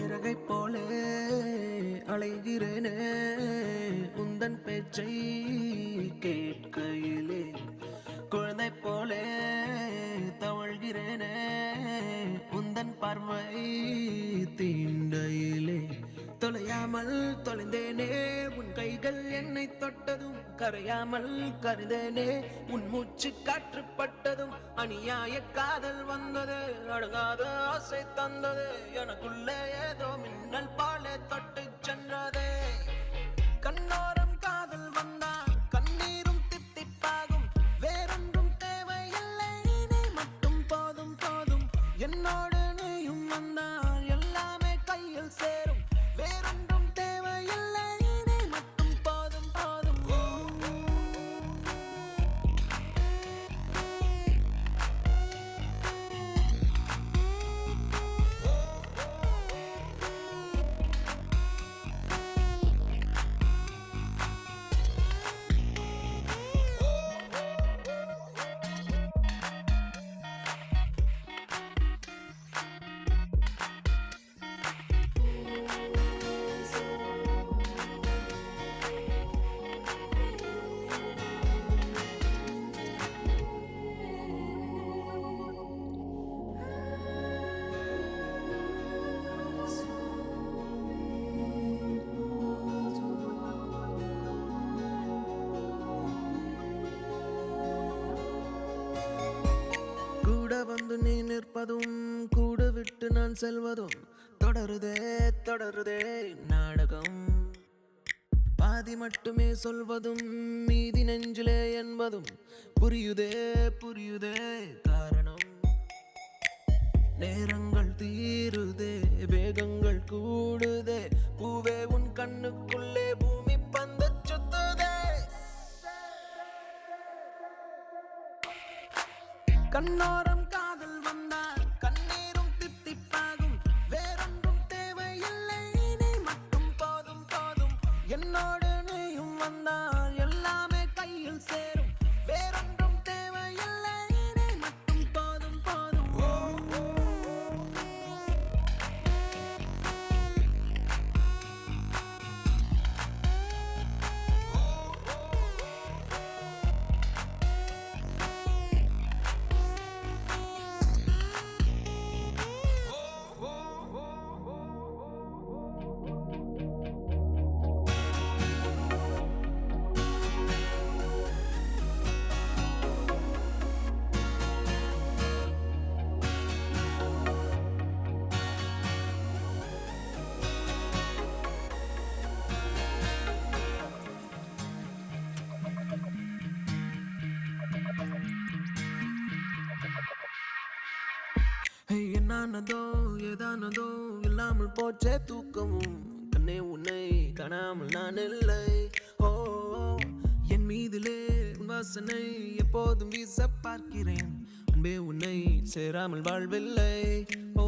இறகை போலே அலைகிறேனே உந்தன் பேச்சை கேட்கையிலே குழந்தை போலே தவழ்கிறேனே உந்தன் பார்வை தீண்டையிலே தொலையாமல் தொலைந்தேனே உன் கைகள் என்னை தொட்டதும் கரையாமல் கருதேனே உன் மூச்சு காற்றுப்பட்டதும் அநியாய காதல் வந்தது அடங்காத ஆசை தந்தது எனக்குள்ளே ஏதோ மின்னல் பாலே தொட்டு சென்றதே கண்ணோரம் காதல் வந்தா கண்ணீரும் தித்திப்பாகும் வேறொன்றும் தேவையில்லை நீ மட்டும் போதும் போதும் என்னோடு நீயும் வந்தால் எல்லாமே கையில் சேரும் வேறொன்றும் தேவையில்லை நீ மட்டும் போதும் போதும் கூட வந்து நீ நிற்பதும் கூட விட்டு நான் செல்வதும் தொடருதே தொடருதே நாடகம் பாதி மட்டுமே சொல்வதும் மீதி நெஞ்சிலே என்பதும் புரியுதே புரியுதே காரணம் நேரங்கள் தீருதே வேகங்கள் கூடுதே பூவே உன் கண்ணுக்குள்ளே பூமி பந்து சுத்துதே கண்ணோரம் காதல் வந்தால் கண்ணீரும் தித்திப்பாகும் வேறொன்றும் தேவையில்லை நீ மட்டும் போதும் போதும் என்னோடு நீயும் வந்தால் எல்லாமே கையில் சேரும் வேறொன்றும் தேவையில்லை நீ மட்டும் போதும் போதும் என்னானதோ ஏதானதோ இல்லாமல் போச்சே தூக்கமும் கண்ணே உன்னை காணாமல் நான் இல்லை ஓ என் மீதிலே உன் வாசனை எப்போதும் வீச பார்க்கிறேன் அன்பே உன்னை சேராமல் வாழ்வில்லை ஓ